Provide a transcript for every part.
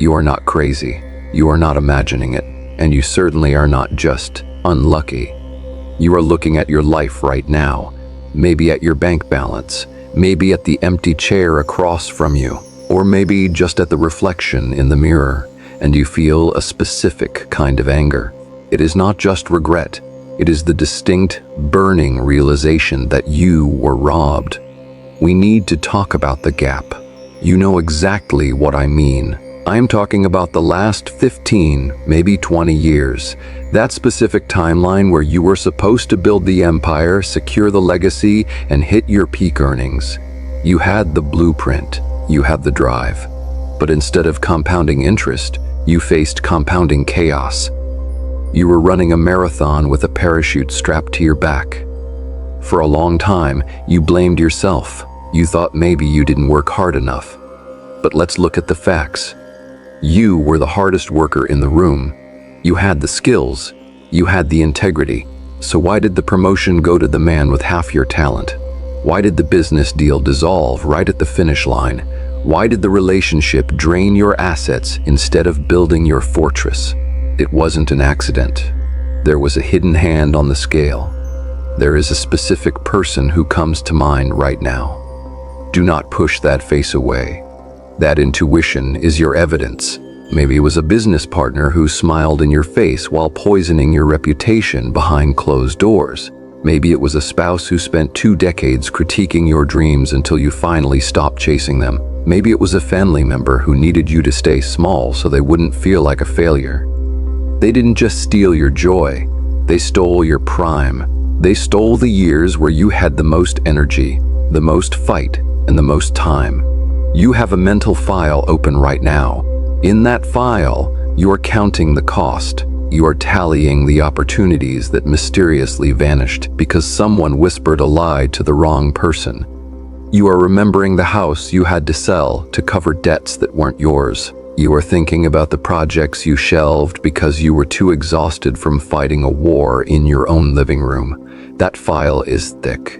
You are not crazy. You are not imagining it. And you certainly are not just unlucky. You are looking at your life right now, maybe at your bank balance, maybe at the empty chair across from you, or maybe just at the reflection in the mirror, and you feel a specific kind of anger. It is not just regret. It is the distinct, burning realization that you were robbed. We need to talk about the gap. You know exactly what I mean. I am talking about the last 15, maybe 20 years. That specific timeline where you were supposed to build the empire, secure the legacy, and hit your peak earnings. You had the blueprint. You had the drive. But instead of compounding interest, you faced compounding chaos. You were running a marathon with a parachute strapped to your back. For a long time, you blamed yourself. You thought maybe you didn't work hard enough. But let's look at the facts. You were the hardest worker in the room. You had the skills. You had the integrity. So why did the promotion go to the man with half your talent? Why did the business deal dissolve right at the finish line? Why did the relationship drain your assets instead of building your fortress? It wasn't an accident. There was a hidden hand on the scale. There is a specific person who comes to mind right now. Do not push that face away. That intuition is your evidence. Maybe it was a business partner who smiled in your face while poisoning your reputation behind closed doors. Maybe it was a spouse who spent 2 decades critiquing your dreams until you finally stopped chasing them. Maybe it was a family member who needed you to stay small so they wouldn't feel like a failure. They didn't just steal your joy, they stole your prime. They stole the years where you had the most energy, the most fight, and the most time. You have a mental file open right now. In that file, you are counting the cost. You are tallying the opportunities that mysteriously vanished because someone whispered a lie to the wrong person. You are remembering the house you had to sell to cover debts that weren't yours. You are thinking about the projects you shelved because you were too exhausted from fighting a war in your own living room. That file is thick.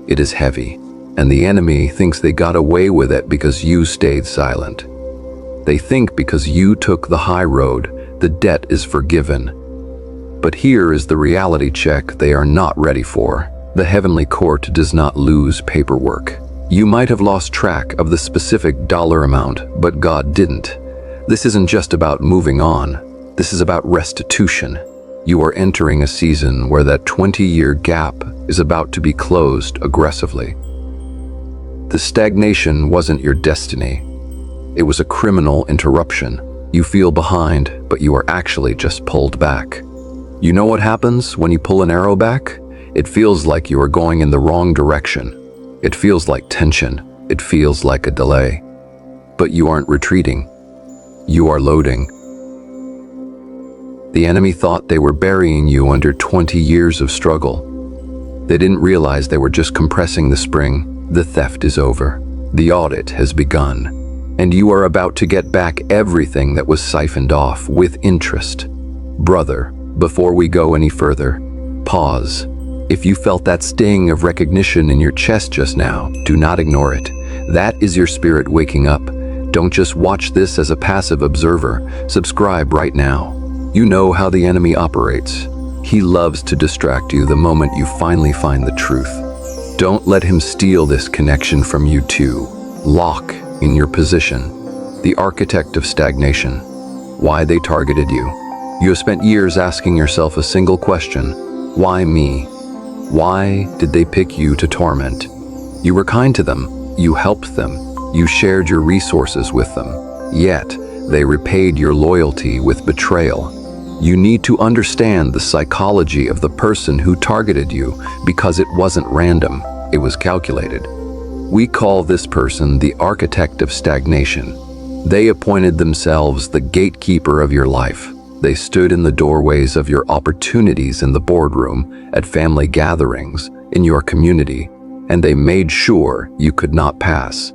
It is heavy. And the enemy thinks they got away with it because you stayed silent. They think because you took the high road, the debt is forgiven. But here is the reality check they are not ready for. The heavenly court does not lose paperwork. You might have lost track of the specific dollar amount, but God didn't. This isn't just about moving on. This is about restitution. You are entering a season where that 20-year gap is about to be closed aggressively. The stagnation wasn't your destiny. It was a criminal interruption. You feel behind, but you are actually just pulled back. You know what happens when you pull an arrow back? It feels like you are going in the wrong direction. It feels like tension. It feels like a delay. But you aren't retreating. You are loading. The enemy thought they were burying you under 20 years of struggle. They didn't realize they were just compressing the spring. The theft is over. The audit has begun. And you are about to get back everything that was siphoned off with interest. Brother, before we go any further, pause. If you felt that sting of recognition in your chest just now, do not ignore it. That is your spirit waking up. Don't just watch this as a passive observer. Subscribe right now. You know how the enemy operates. He loves to distract you the moment you finally find the truth. Don't let him steal this connection from you too. Lock in your position. The architect of stagnation. Why they targeted you. You have spent years asking yourself a single question. Why me? Why did they pick you to torment? You were kind to them. You helped them. You shared your resources with them. Yet, they repaid your loyalty with betrayal. You need to understand the psychology of the person who targeted you because it wasn't random, it was calculated. We call this person the architect of stagnation. They appointed themselves the gatekeeper of your life. They stood in the doorways of your opportunities in the boardroom, at family gatherings, in your community, and they made sure you could not pass.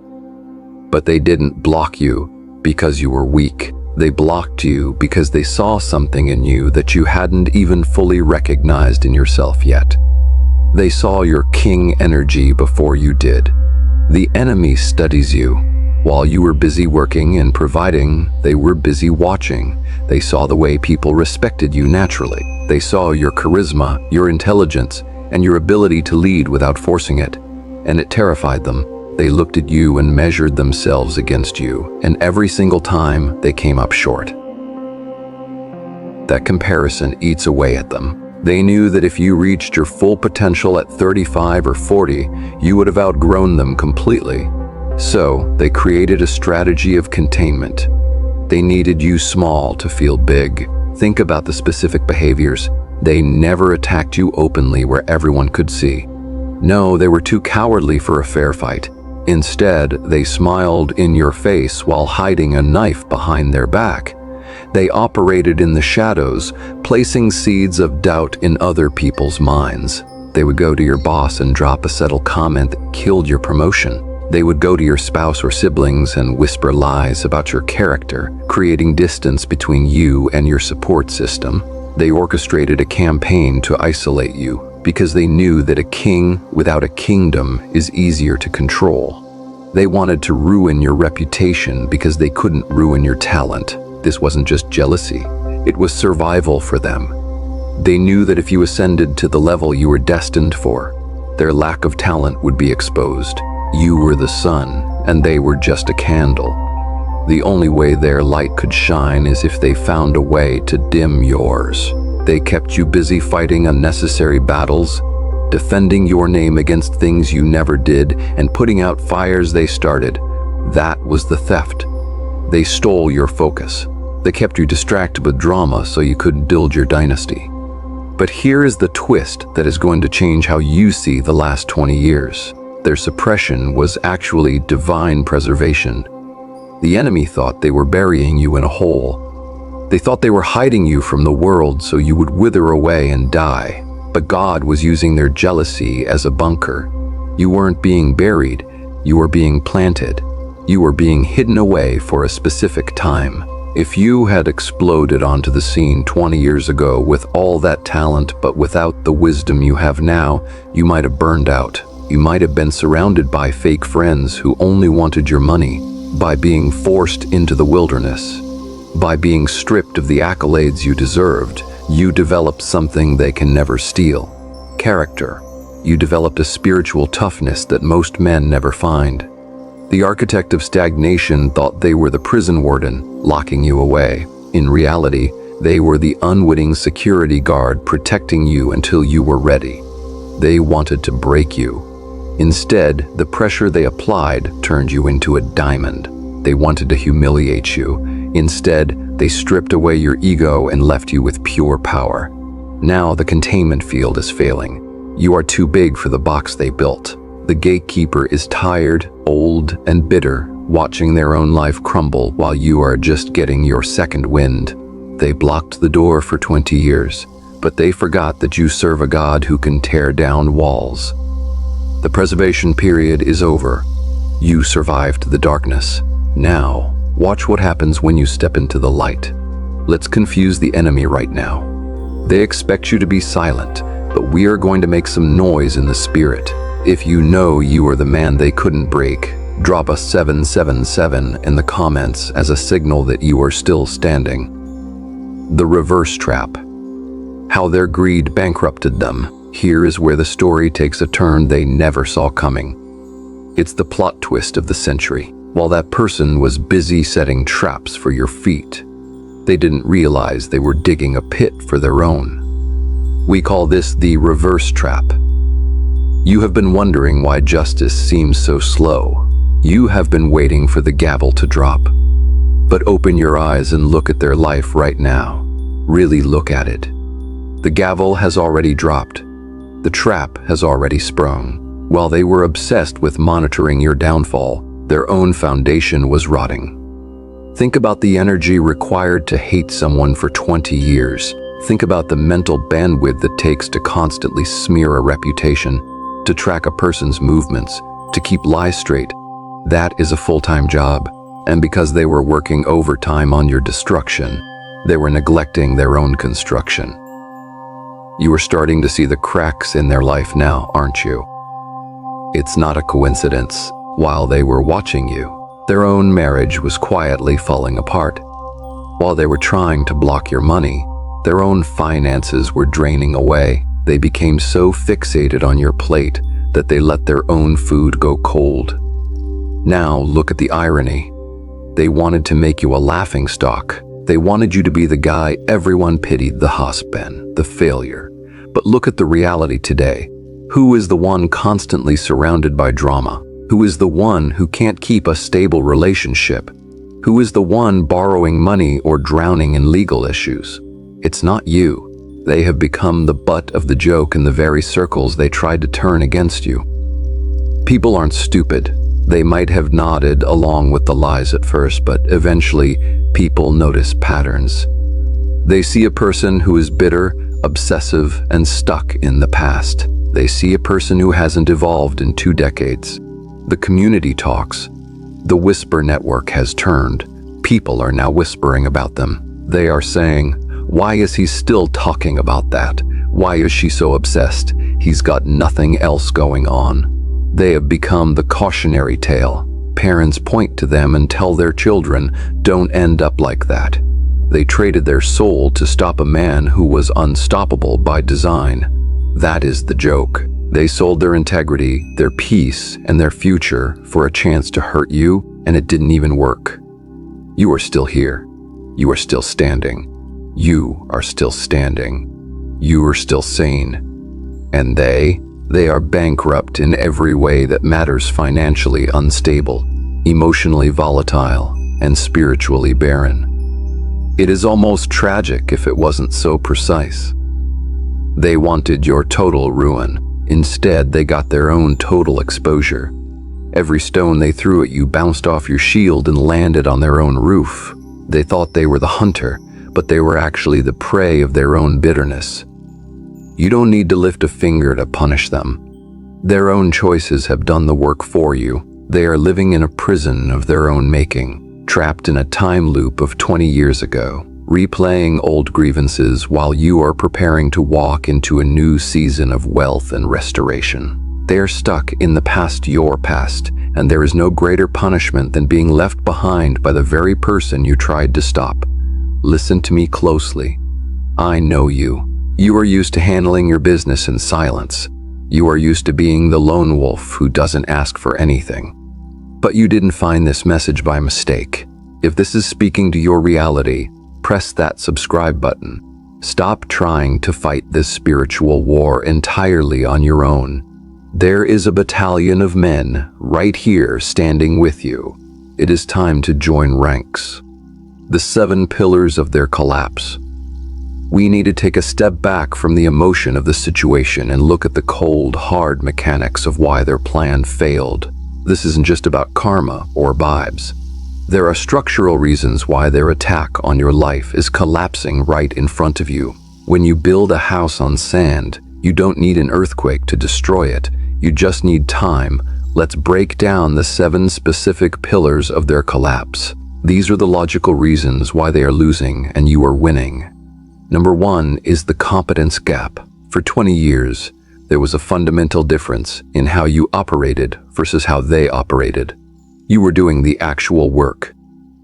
But they didn't block you because you were weak. They blocked you because they saw something in you that you hadn't even fully recognized in yourself yet. They saw your king energy before you did. The enemy studies you. While you were busy working and providing, they were busy watching. They saw the way people respected you naturally. They saw your charisma, your intelligence, and your ability to lead without forcing it. And it terrified them. They looked at you and measured themselves against you, and every single time they came up short. That comparison eats away at them. They knew that if you reached your full potential at 35 or 40, you would have outgrown them completely. So, they created a strategy of containment. They needed you small to feel big. Think about the specific behaviors. They never attacked you openly where everyone could see. No, they were too cowardly for a fair fight. Instead, they smiled in your face while hiding a knife behind their back. They operated in the shadows, placing seeds of doubt in other people's minds. They would go to your boss and drop a subtle comment that killed your promotion. They would go to your spouse or siblings and whisper lies about your character, creating distance between you and your support system. They orchestrated a campaign to isolate you because they knew that a king without a kingdom is easier to control. They wanted to ruin your reputation because they couldn't ruin your talent. This wasn't just jealousy, it was survival for them. They knew that if you ascended to the level you were destined for, their lack of talent would be exposed. You were the sun, and they were just a candle. The only way their light could shine is if they found a way to dim yours. They kept you busy fighting unnecessary battles, defending your name against things you never did, and putting out fires they started. That was the theft. They stole your focus. They kept you distracted with drama so you couldn't build your dynasty. But here is the twist that is going to change how you see the last 20 years. Their suppression was actually divine preservation. The enemy thought they were burying you in a hole. They thought they were hiding you from the world so you would wither away and die. But God was using their jealousy as a bunker. You weren't being buried, you were being planted. You were being hidden away for a specific time. If you had exploded onto the scene 20 years ago with all that talent but without the wisdom you have now, you might have burned out. You might have been surrounded by fake friends who only wanted your money, by being forced into the wilderness. By being stripped of the accolades you deserved, you developed something they can never steal: character. You developed a spiritual toughness that most men never find. The architect of stagnation thought they were the prison warden, locking you away. In reality, they were the unwitting security guard protecting you until you were ready. They wanted to break you. Instead, the pressure they applied turned you into a diamond. They wanted to humiliate you. Instead, they stripped away your ego and left you with pure power. Now the containment field is failing. You are too big for the box they built. The gatekeeper is tired, old, and bitter, watching their own life crumble while you are just getting your second wind. They blocked the door for 20 years, but they forgot that you serve a God who can tear down walls. The preservation period is over. You survived the darkness. Now, watch what happens when you step into the light. Let's confuse the enemy right now. They expect you to be silent, but we are going to make some noise in the spirit. If you know you are the man they couldn't break, drop a 777 in the comments as a signal that you are still standing. The reverse trap. How their greed bankrupted them. Here is where the story takes a turn they never saw coming. It's the plot twist of the century. While that person was busy setting traps for your feet, they didn't realize they were digging a pit for their own. We call this the reverse trap. You have been wondering why justice seems so slow. You have been waiting for the gavel to drop. But open your eyes and look at their life right now. Really look at it. The gavel has already dropped. The trap has already sprung. While they were obsessed with monitoring your downfall, their own foundation was rotting. Think about the energy required to hate someone for 20 years. Think about the mental bandwidth it takes to constantly smear a reputation, to track a person's movements, to keep lies straight. That is a full-time job. And because they were working overtime on your destruction, they were neglecting their own construction. You are starting to see the cracks in their life now, aren't you? It's not a coincidence. While they were watching you, Their own marriage was quietly falling apart. While they were trying to block your money, their own finances were draining away. They became so fixated on your plate that they let their own food go cold. Now look at the irony. They wanted to make you a laughingstock. They wanted you to be the guy everyone pitied, the husband, the failure. But look at the reality today. Who is the one constantly surrounded by drama? Who is the one who can't keep a stable relationship? Who is the one borrowing money or drowning in legal issues? It's not you. They have become the butt of the joke in the very circles they tried to turn against you. People aren't stupid. They might have nodded along with the lies at first, but eventually people notice patterns. They see a person who is bitter, obsessive, and stuck in the past. They see a person who hasn't evolved in 2 decades. The community talks. The whisper network has turned. People are now whispering about them. They are saying, "Why is he still talking about that? Why is she so obsessed? He's got nothing else going on." They have become the cautionary tale. Parents point to them and tell their children, "Don't end up like that." They traded their soul to stop a man who was unstoppable by design. That is the joke. They sold their integrity, their peace, and their future for a chance to hurt you, and it didn't even work. You are still here. You are still standing. You are still standing. You are still sane. And they are bankrupt in every way that matters, financially unstable, emotionally volatile, and spiritually barren. It is almost tragic if it wasn't so precise. They wanted your total ruin. Instead, they got their own total exposure. Every stone they threw at you bounced off your shield and landed on their own roof. They thought they were the hunter, but they were actually the prey of their own bitterness. You don't need to lift a finger to punish them. Their own choices have done the work for you. They are living in a prison of their own making, trapped in a time loop of 20 years ago, replaying old grievances while you are preparing to walk into a new season of wealth and restoration. They are stuck in the past, your past, and there is no greater punishment than being left behind by the very person you tried to stop. Listen to me closely. I know you. You are used to handling your business in silence. You are used to being the lone wolf who doesn't ask for anything. But you didn't find this message by mistake. If this is speaking to your reality, press that subscribe button. Stop trying to fight this spiritual war entirely on your own. There is a battalion of men right here standing with you. It is time to join ranks. The 7 pillars of their collapse. We need to take a step back from the emotion of the situation and look at the cold, hard mechanics of why their plan failed. This isn't just about karma or vibes. There are structural reasons why their attack on your life is collapsing right in front of you. When you build a house on sand, you don't need an earthquake to destroy it. You just need time. Let's break down the 7 specific pillars of their collapse. These are the logical reasons why they are losing and you are winning. Number 1 is the competence gap. For 20 years, there was a fundamental difference in how you operated versus how they operated. You were doing the actual work.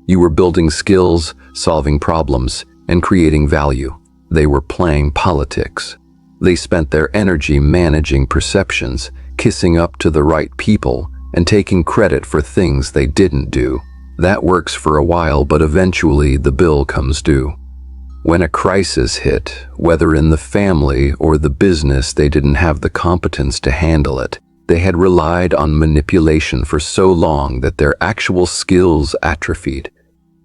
You were building skills, solving problems, and creating value. They were playing politics. They spent their energy managing perceptions, kissing up to the right people, and taking credit for things they didn't do. That works for a while, but eventually the bill comes due. When a crisis hit, whether in the family or the business, they didn't have the competence to handle it. They had relied on manipulation for so long that their actual skills atrophied.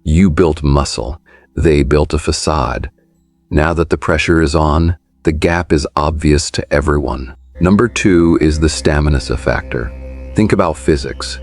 You built muscle. They built a facade. Now that the pressure is on, the gap is obvious to everyone. Number 2 is the stamina factor. Think about physics.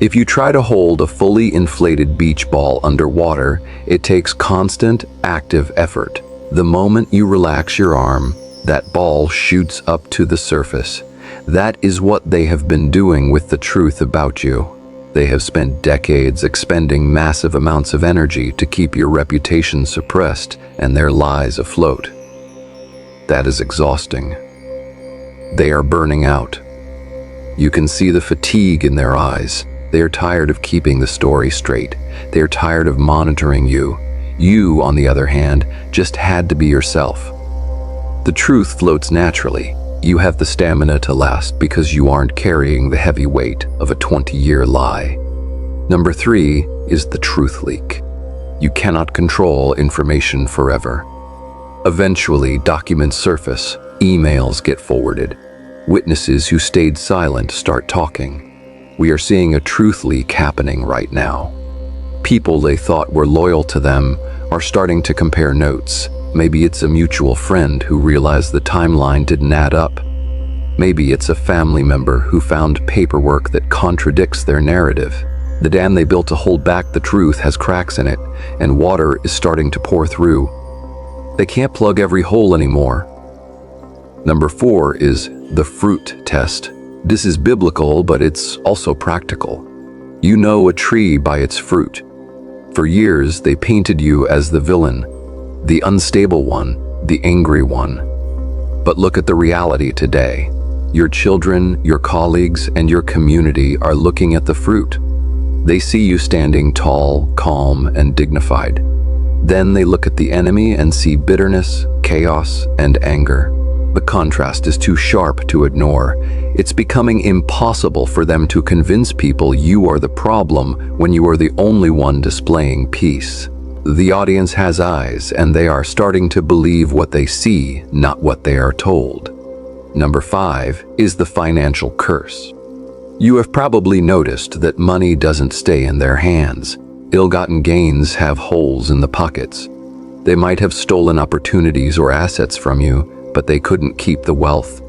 If you try to hold a fully inflated beach ball underwater, it takes constant, active effort. The moment you relax your arm, that ball shoots up to the surface. That is what they have been doing with the truth about you. They have spent decades expending massive amounts of energy to keep your reputation suppressed and their lies afloat. That is exhausting. They are burning out. You can see the fatigue in their eyes. They are tired of keeping the story straight. They are tired of monitoring you. You, on the other hand, just had to be yourself. The truth floats naturally. You have the stamina to last because you aren't carrying the heavy weight of a 20-year lie. Number 3 is the truth leak. You cannot control information forever. Eventually, documents surface, emails get forwarded. Witnesses who stayed silent start talking. We are seeing a truth leak happening right now. People they thought were loyal to them are starting to compare notes. Maybe it's a mutual friend who realized the timeline didn't add up. Maybe it's a family member who found paperwork that contradicts their narrative. The dam they built to hold back the truth has cracks in it, and water is starting to pour through. They can't plug every hole anymore. Number 4 is the fruit test. This is biblical, but it's also practical. You know a tree by its fruit. For years, they painted you as the villain, the unstable one, the angry one. But look at the reality today. Your children, your colleagues, and your community are looking at the fruit. They see you standing tall, calm, and dignified. Then they look at the enemy and see bitterness, chaos, and anger. The contrast is too sharp to ignore. It's becoming impossible for them to convince people you are the problem when you are the only one displaying peace. The audience has eyes, and they are starting to believe what they see, not what they are told. Number 5 is the financial curse. You have probably noticed that money doesn't stay in their hands. Ill-gotten gains have holes in the pockets. They might have stolen opportunities or assets from you, but they couldn't keep the wealth.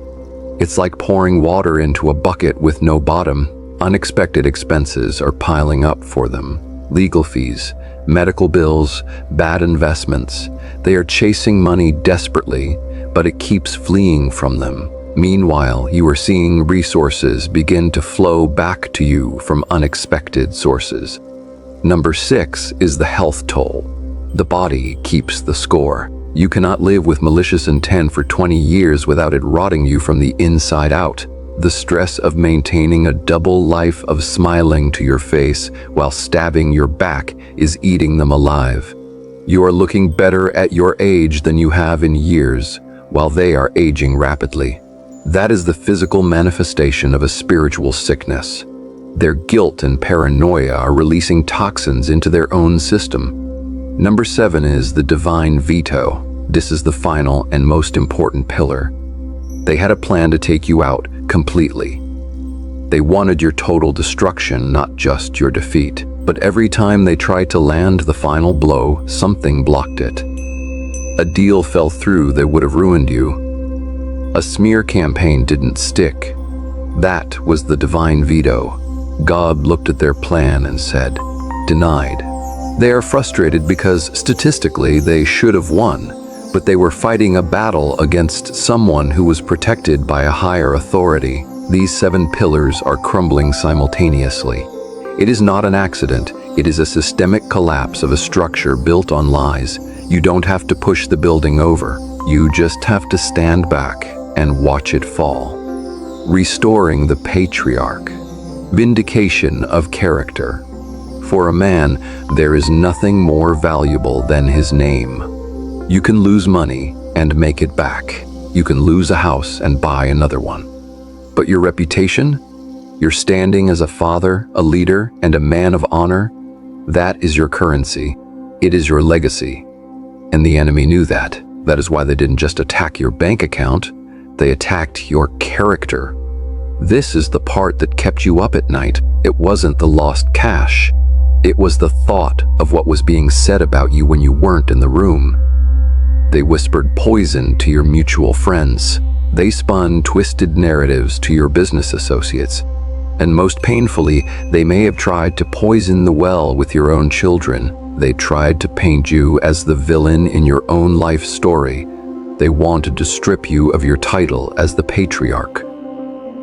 It's like pouring water into a bucket with no bottom. Unexpected expenses are piling up for them. Legal fees, medical bills, bad investments. They are chasing money desperately, but it keeps fleeing from them. Meanwhile, you are seeing resources begin to flow back to you from unexpected sources. Number 6 is the health toll. The body keeps the score. You cannot live with malicious intent for 20 years without it rotting you from the inside out. The stress of maintaining a double life of smiling to your face while stabbing your back is eating them alive. You are looking better at your age than you have in years, while they are aging rapidly. That is the physical manifestation of a spiritual sickness. Their guilt and paranoia are releasing toxins into their own system. Number 7 is the divine veto. This is the final and most important pillar. They had a plan to take you out completely. They wanted your total destruction, not just your defeat. But every time they tried to land the final blow, something blocked it. A deal fell through that would have ruined you. A smear campaign didn't stick. That was the divine veto. God looked at their plan and said, "Denied." They are frustrated because statistically they should have won, but they were fighting a battle against someone who was protected by a higher authority. These 7 pillars are crumbling simultaneously. It is not an accident. It is a systemic collapse of a structure built on lies. You don't have to push the building over. You just have to stand back and watch it fall. Restoring the patriarch. Vindication of character. For a man, there is nothing more valuable than his name. You can lose money and make it back. You can lose a house and buy another one. But your reputation, your standing as a father, a leader, and a man of honor, that is your currency. It is your legacy. And the enemy knew that. That is why they didn't just attack your bank account. They attacked your character. This is the part that kept you up at night. It wasn't the lost cash. It was the thought of what was being said about you when you weren't in the room. They whispered poison to your mutual friends. They spun twisted narratives to your business associates. And most painfully, they may have tried to poison the well with your own children. They tried to paint you as the villain in your own life story. They wanted to strip you of your title as the patriarch.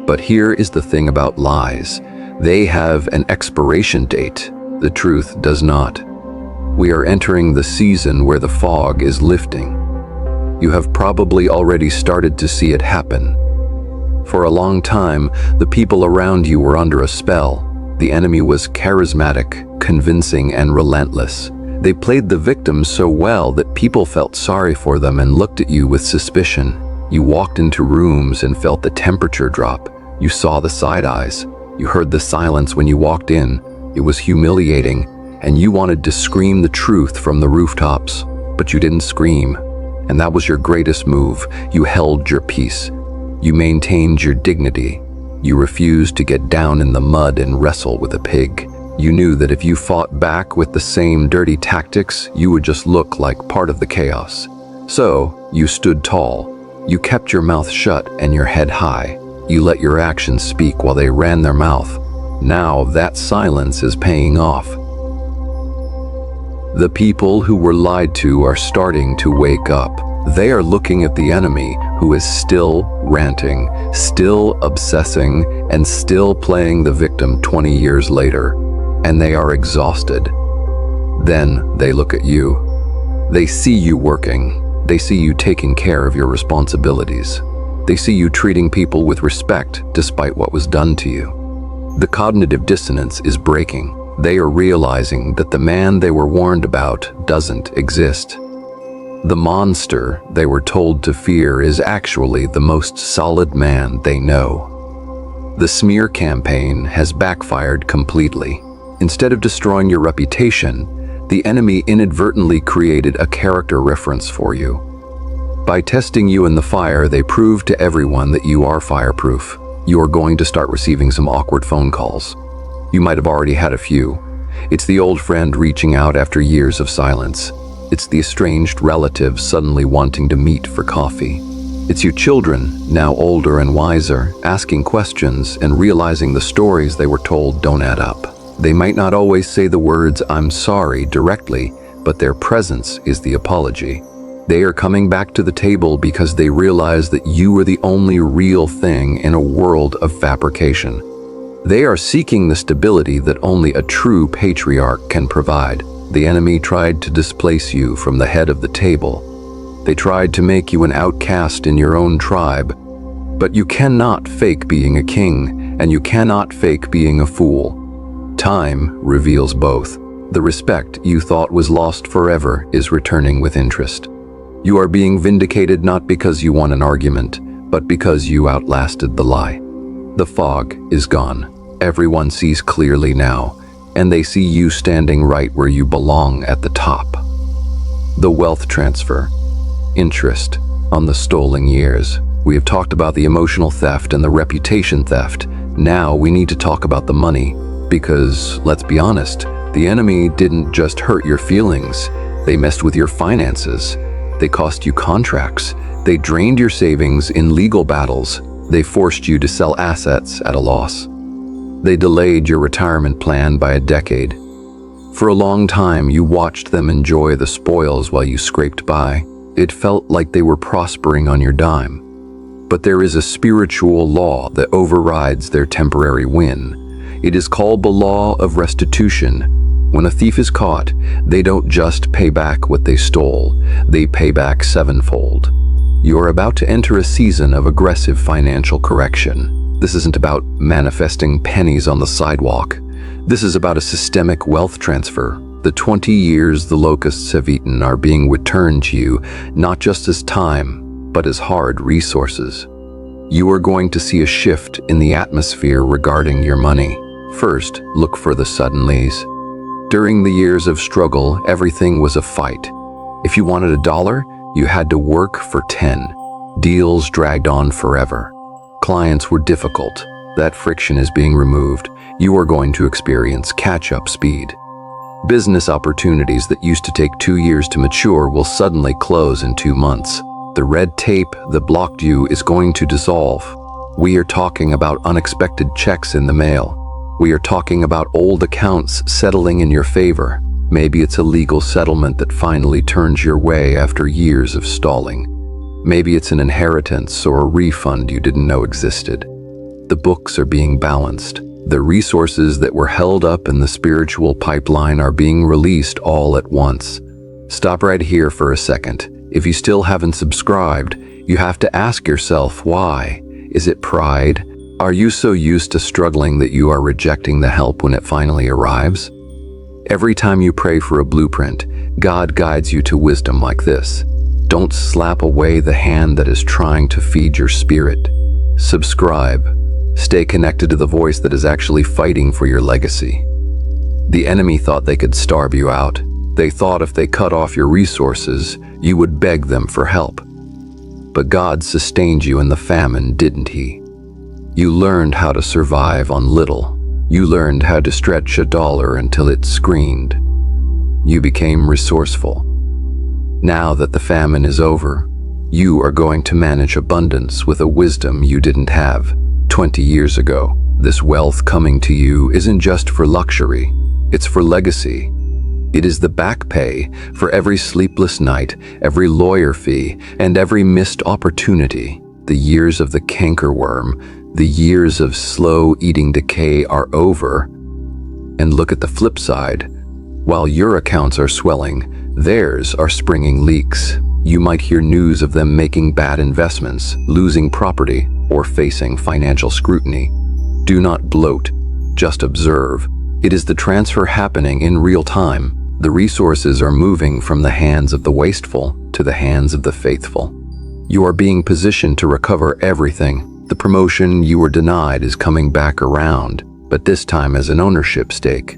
But here is the thing about lies. They have an expiration date. The truth does not. We are entering the season where the fog is lifting. You have probably already started to see it happen. For a long time, the people around you were under a spell. The enemy was charismatic, convincing, and relentless. They played the victim so well that people felt sorry for them and looked at you with suspicion. You walked into rooms and felt the temperature drop. You saw the side eyes. You heard the silence when you walked in. It was humiliating, and you wanted to scream the truth from the rooftops, but you didn't scream. And that was your greatest move. You held your peace. You maintained your dignity. You refused to get down in the mud and wrestle with a pig. You knew that if you fought back with the same dirty tactics, you would just look like part of the chaos. So, you stood tall. You kept your mouth shut and your head high. You let your actions speak while they ran their mouth. Now that silence is paying off. The people who were lied to are starting to wake up. They are looking at the enemy who is still ranting, still obsessing, and still playing the victim 20 years later. And they are exhausted. Then they look at you. They see you working. They see you taking care of your responsibilities. They see you treating people with respect despite what was done to you. The cognitive dissonance is breaking. They are realizing that the man they were warned about doesn't exist. The monster they were told to fear is actually the most solid man they know. The smear campaign has backfired completely. Instead of destroying your reputation, the enemy inadvertently created a character reference for you. By testing you in the fire, they prove to everyone that you are fireproof. You are going to start receiving some awkward phone calls. You might have already had a few. It's the old friend reaching out after years of silence. It's the estranged relative suddenly wanting to meet for coffee. It's your children, now older and wiser, asking questions and realizing the stories they were told don't add up. They might not always say the words "I'm sorry" directly, but their presence is the apology. They are coming back to the table because they realize that you are the only real thing in a world of fabrication. They are seeking the stability that only a true patriarch can provide. The enemy tried to displace you from the head of the table. They tried to make you an outcast in your own tribe. But you cannot fake being a king, and you cannot fake being a fool. Time reveals both. The respect you thought was lost forever is returning with interest. You are being vindicated not because you won an argument, but because you outlasted the lie. The fog is gone. Everyone sees clearly now, and they see you standing right where you belong at the top. The wealth transfer. Interest on the stolen years. We have talked about the emotional theft and the reputation theft. Now we need to talk about the money, because, let's be honest, the enemy didn't just hurt your feelings. They messed with your finances. They cost you contracts. They drained your savings in legal battles. They forced you to sell assets at a loss. They delayed your retirement plan by a decade. For a long time, you watched them enjoy the spoils while you scraped by. It felt like they were prospering on your dime. But there is a spiritual law that overrides their temporary win. It is called the law of restitution. When a thief is caught, they don't just pay back what they stole, they pay back sevenfold. You are about to enter a season of aggressive financial correction. This isn't about manifesting pennies on the sidewalk. This is about a systemic wealth transfer. The 20 years the locusts have eaten are being returned to you, not just as time, but as hard resources. You are going to see a shift in the atmosphere regarding your money. First, look for the suddenlies. During the years of struggle, everything was a fight. If you wanted $1, you had to work for 10. Deals dragged on forever. Clients were difficult. That friction is being removed. You are going to experience catch-up speed. Business opportunities that used to take 2 years to mature will suddenly close in 2 months. The red tape that blocked you is going to dissolve. We are talking about unexpected checks in the mail. We are talking about old accounts settling in your favor. Maybe it's a legal settlement that finally turns your way after years of stalling. Maybe it's an inheritance or a refund you didn't know existed. The books are being balanced. The resources that were held up in the spiritual pipeline are being released all at once. Stop right here for a second. If you still haven't subscribed, you have to ask yourself why. Is it pride? Are you so used to struggling that you are rejecting the help when it finally arrives? Every time you pray for a blueprint, God guides you to wisdom like this. Don't slap away the hand that is trying to feed your spirit. Subscribe. Stay connected to the voice that is actually fighting for your legacy. The enemy thought they could starve you out. They thought if they cut off your resources, you would beg them for help. But God sustained you in the famine, didn't He? You learned how to survive on little. You learned how to stretch $1 until it screamed. You became resourceful. Now that the famine is over, you are going to manage abundance with a wisdom you didn't have 20 years ago. This wealth coming to you isn't just for luxury, it's for legacy. It is the back pay for every sleepless night, every lawyer fee, and every missed opportunity. The years of the cankerworm, the years of slow eating decay are over. And look at the flip side. While your accounts are swelling, theirs are springing leaks. You might hear news of them making bad investments, losing property, or facing financial scrutiny. Do not gloat, just observe. It is the transfer happening in real time. The resources are moving from the hands of the wasteful to the hands of the faithful. You are being positioned to recover everything. The promotion you were denied is coming back around, but this time as an ownership stake.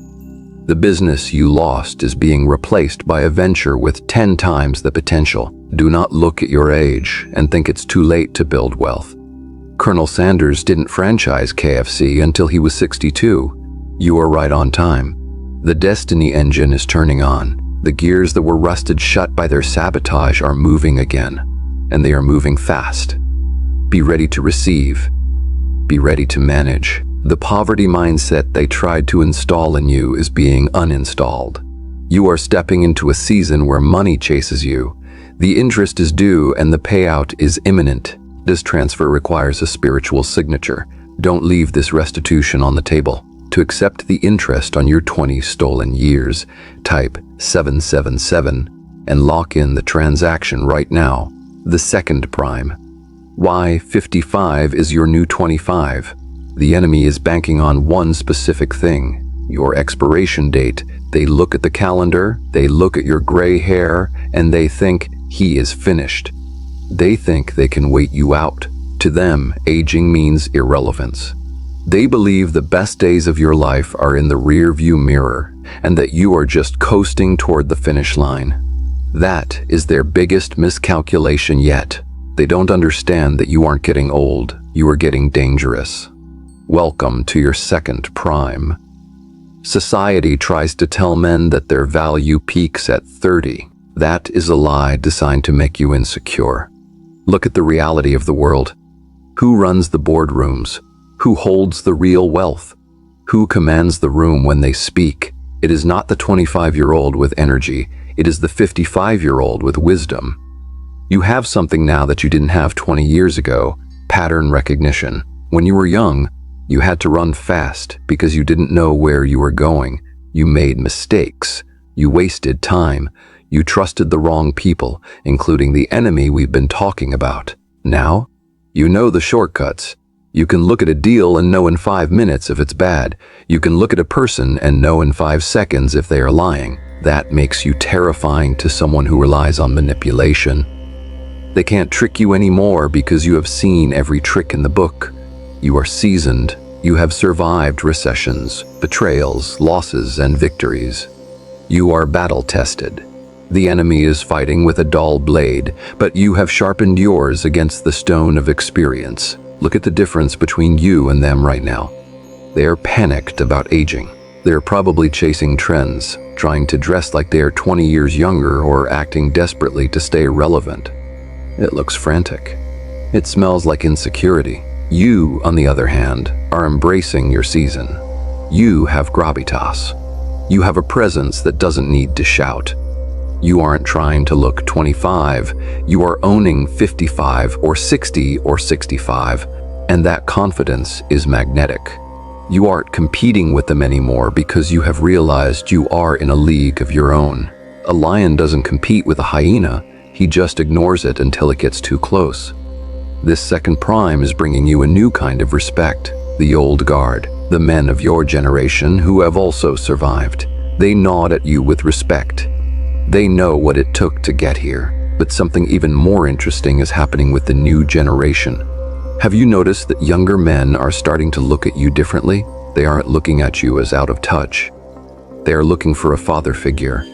The business you lost is being replaced by a venture with 10 times the potential. Do not look at your age and think it's too late to build wealth. Colonel Sanders didn't franchise KFC until he was 62. You are right on time. The destiny engine is turning on. The gears that were rusted shut by their sabotage are moving again, and they are moving fast. Be ready to receive. Be ready to manage. The poverty mindset they tried to install in you is being uninstalled. You are stepping into a season where money chases you. The interest is due and the payout is imminent. This transfer requires a spiritual signature. Don't leave this restitution on the table. To accept the interest on your 20 stolen years, type 777 and lock in the transaction right now. The second prime. Why 55 is your new 25. The enemy is banking on one specific thing, your expiration date. They look at the calendar, they look at your gray hair, and they think he is finished. They think they can wait you out. To them, aging means irrelevance. They believe the best days of your life are in the rear-view mirror, and that you are just coasting toward the finish line. That is their biggest miscalculation yet. They don't understand that you aren't getting old, you are getting dangerous. Welcome to your second prime. Society tries to tell men that their value peaks at 30. That is a lie designed to make you insecure. Look at the reality of the world. Who runs the boardrooms? Who holds the real wealth? Who commands the room when they speak? It is not the 25-year-old with energy. It is the 55-year-old with wisdom. You have something now that you didn't have 20 years ago, pattern recognition. When you were young, you had to run fast because you didn't know where you were going. You made mistakes. You wasted time. You trusted the wrong people, including the enemy we've been talking about. Now, you know the shortcuts. You can look at a deal and know in 5 minutes if it's bad. You can look at a person and know in 5 seconds if they are lying. That makes you terrifying to someone who relies on manipulation. They can't trick you anymore because you have seen every trick in the book. You are seasoned. You have survived recessions, betrayals, losses, and victories. You are battle-tested. The enemy is fighting with a dull blade, but you have sharpened yours against the stone of experience. Look at the difference between you and them right now. They are panicked about aging. They are probably chasing trends, trying to dress like they are 20 years younger or acting desperately to stay relevant. It looks frantic. It smells like insecurity. You, on the other hand, are embracing your season. You have gravitas. You have a presence that doesn't need to shout. You aren't trying to look 25. You are owning 55 or 60 or 65, and that confidence is magnetic. You aren't competing with them anymore because you have realized you are in a league of your own. A lion doesn't compete with a hyena. He just ignores it until it gets too close. This second prime is bringing you a new kind of respect. The old guard, the men of your generation who have also survived. They nod at you with respect. They know what it took to get here. But something even more interesting is happening with the new generation. Have you noticed that younger men are starting to look at you differently? They aren't looking at you as out of touch. They are looking for a father figure.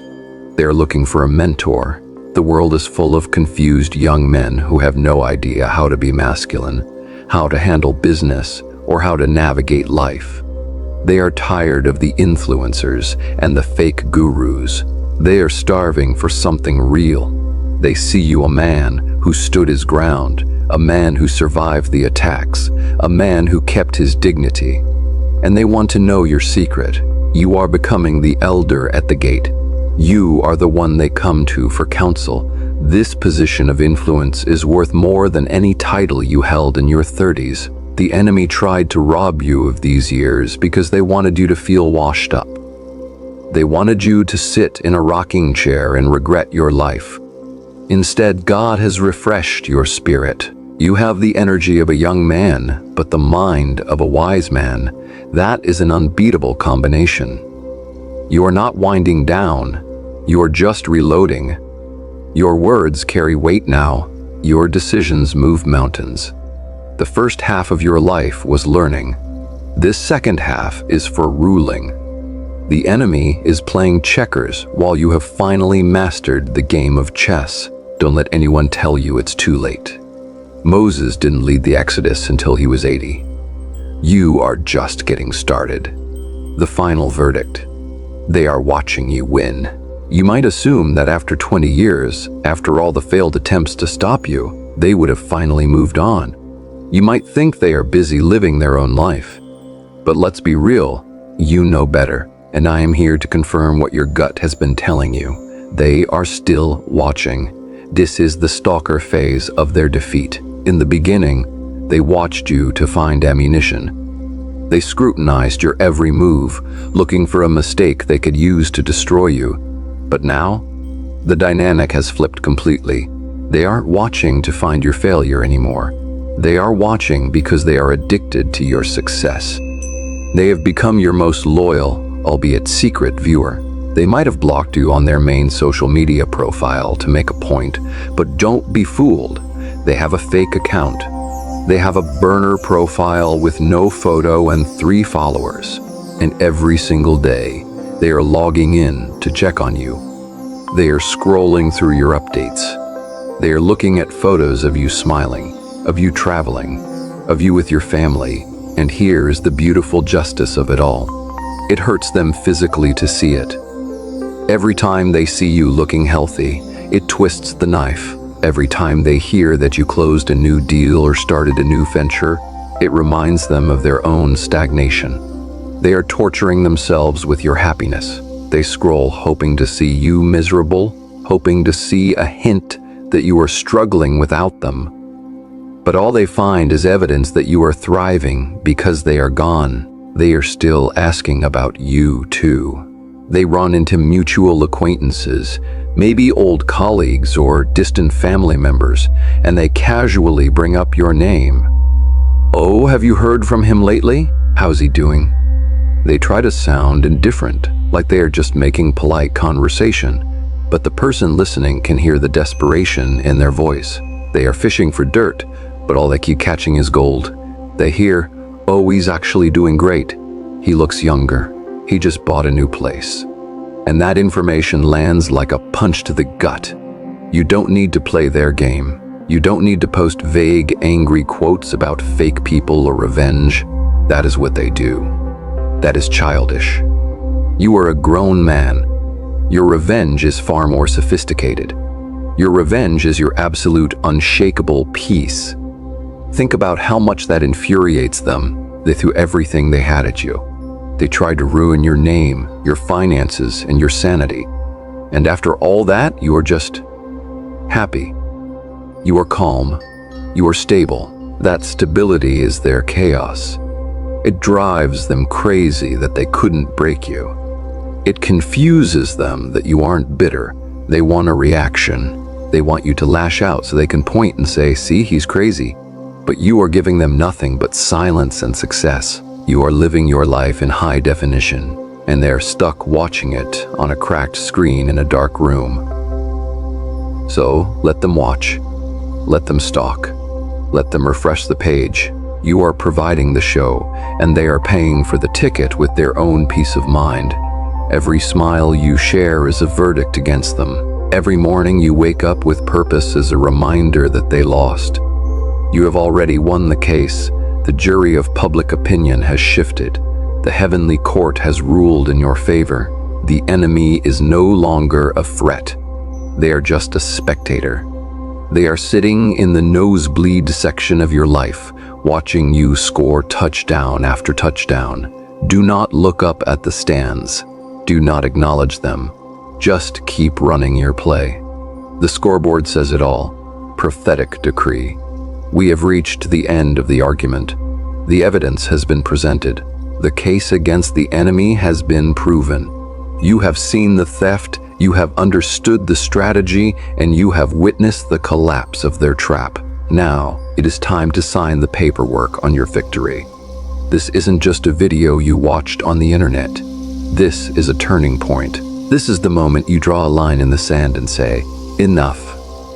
They are looking for a mentor. The world is full of confused young men who have no idea how to be masculine, how to handle business, or how to navigate life. They are tired of the influencers and the fake gurus. They are starving for something real. They see you a man who stood his ground, a man who survived the attacks, a man who kept his dignity. And they want to know your secret. You are becoming the elder at the gate. You are the one they come to for counsel. This position of influence is worth more than any title you held in your 30s. The enemy tried to rob you of these years because they wanted you to feel washed up. They wanted you to sit in a rocking chair and regret your life. Instead, God has refreshed your spirit. You have the energy of a young man, but the mind of a wise man. That is an unbeatable combination. You are not winding down. You are just reloading. Your words carry weight now. Your decisions move mountains. The first half of your life was learning. This second half is for ruling. The enemy is playing checkers while you have finally mastered the game of chess. Don't let anyone tell you it's too late. Moses didn't lead the Exodus until he was 80. You are just getting started. The final verdict. They are watching you win. You might assume that after 20 years, after all the failed attempts to stop you, they would have finally moved on. You might think they are busy living their own life. But let's be real, you know better, and I am here to confirm what your gut has been telling you. They are still watching. This is the stalker phase of their defeat. In the beginning, they watched you to find ammunition. They scrutinized your every move, looking for a mistake they could use to destroy you. But now, the dynamic has flipped completely. They aren't watching to find your failure anymore. They are watching because they are addicted to your success. They have become your most loyal, albeit secret, viewer. They might have blocked you on their main social media profile to make a point, but don't be fooled. They have a fake account. They have a burner profile with no photo and 3 followers. And every single day, they are logging in to check on you. They are scrolling through your updates. They are looking at photos of you smiling, of you traveling, of you with your family. And here is the beautiful justice of it all. It hurts them physically to see it. Every time they see you looking healthy, it twists the knife. Every time they hear that you closed a new deal or started a new venture, it reminds them of their own stagnation. They are torturing themselves with your happiness. They scroll hoping to see you miserable, hoping to see a hint that you are struggling without them. But all they find is evidence that you are thriving because they are gone. They are still asking about you too. They run into mutual acquaintances, maybe old colleagues or distant family members, and they casually bring up your name. "Oh, have you heard from him lately? How's he doing?" They try to sound indifferent, like they are just making polite conversation, but the person listening can hear the desperation in their voice. They are fishing for dirt, but all they keep catching is gold. They hear, "Oh, he's actually doing great. He looks younger. He just bought a new place." And that information lands like a punch to the gut. You don't need to play their game. You don't need to post vague, angry quotes about fake people or revenge. That is what they do. That is childish. You are a grown man. Your revenge is far more sophisticated. Your revenge is your absolute, unshakable peace. Think about how much that infuriates them. They threw everything they had at you. They tried to ruin your name, your finances, and your sanity. And after all that, you are just happy. You are calm. You are stable. That stability is their chaos. It drives them crazy that they couldn't break you. It confuses them that you aren't bitter. They want a reaction. They want you to lash out so they can point and say, "See, he's crazy." But you are giving them nothing but silence and success. You are living your life in high definition, and they are stuck watching it on a cracked screen in a dark room. So let them watch. Let them stalk. Let them refresh the page. You are providing the show, and they are paying for the ticket with their own peace of mind. Every smile you share is a verdict against them. Every morning you wake up with purpose is a reminder that they lost. You have already won the case. The jury of public opinion has shifted. The heavenly court has ruled in your favor. The enemy is no longer a threat. They are just a spectator. They are sitting in the nosebleed section of your life, watching you score touchdown after touchdown. Do not look up at the stands. Do not acknowledge them. Just keep running your play. The scoreboard says it all. Prophetic decree. We have reached the end of the argument. The evidence has been presented. The case against the enemy has been proven. You have seen the theft, you have understood the strategy, and you have witnessed the collapse of their trap. Now, it is time to sign the paperwork on your victory. This isn't just a video you watched on the internet. This is a turning point. This is the moment you draw a line in the sand and say, enough.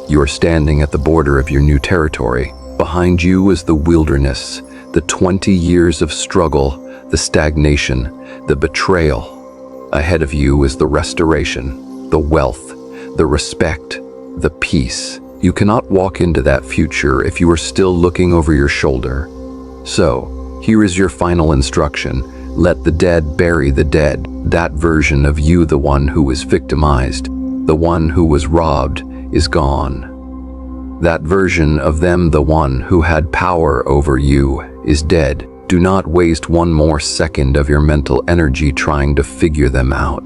You are standing at the border of your new territory. Behind you is the wilderness, the 20 years of struggle, the stagnation, the betrayal. Ahead of you is the restoration, the wealth, the respect, the peace. You cannot walk into that future if you are still looking over your shoulder. So, here is your final instruction. Let the dead bury the dead. That version of you, the one who was victimized, the one who was robbed, is gone. That version of them, the one who had power over you, is dead. Do not waste one more second of your mental energy trying to figure them out.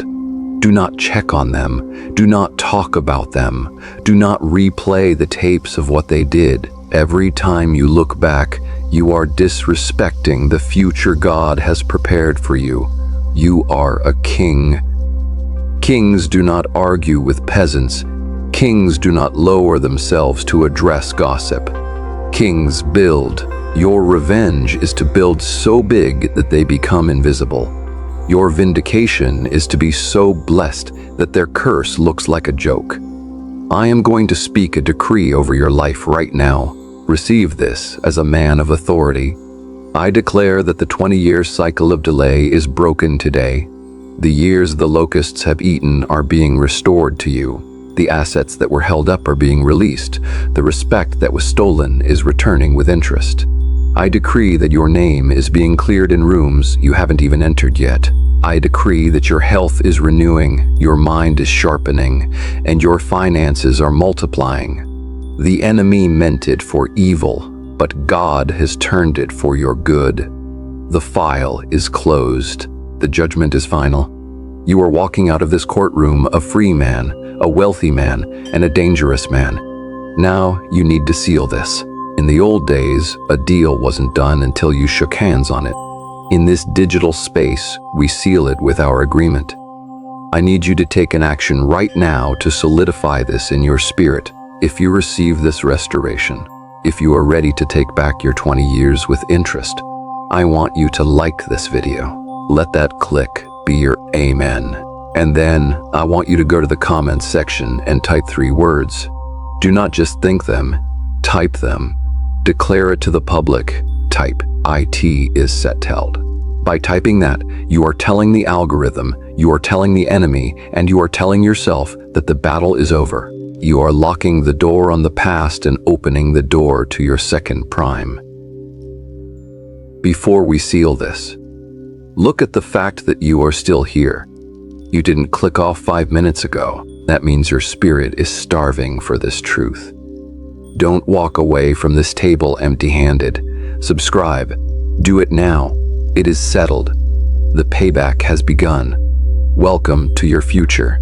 Do not check on them. Do not talk about them. Do not replay the tapes of what they did. Every time you look back, you are disrespecting the future God has prepared for you. You are a king. Kings do not argue with peasants. Kings do not lower themselves to address gossip. Kings build. Your revenge is to build so big that they become invisible. Your vindication is to be so blessed that their curse looks like a joke. I am going to speak a decree over your life right now. Receive this as a man of authority. I declare that the 20-year cycle of delay is broken today. The years the locusts have eaten are being restored to you. The assets that were held up are being released. The respect that was stolen is returning with interest. I decree that your name is being cleared in rooms you haven't even entered yet. I decree that your health is renewing, your mind is sharpening, and your finances are multiplying. The enemy meant it for evil, but God has turned it for your good. The file is closed. The judgment is final. You are walking out of this courtroom a free man, a wealthy man, and a dangerous man. Now you need to seal this. In the old days, a deal wasn't done until you shook hands on it. In this digital space, we seal it with our agreement. I need you to take an action right now to solidify this in your spirit. If you receive this restoration, if you are ready to take back your 20 years with interest, I want you to like this video. Let that click be your amen. And then I want you to go to the comments section and type 3 words. Do not just think them, type them. Declare it to the public. Type, IT is settled. By typing that, you are telling the algorithm, you are telling the enemy, and you are telling yourself that the battle is over. You are locking the door on the past and opening the door to your second prime. Before we seal this, look at the fact that you are still here. You didn't click off 5 minutes ago. That means your spirit is starving for this truth. Don't walk away from this table empty-handed. Subscribe. Do it now. It is settled. The payback has begun. Welcome to your future.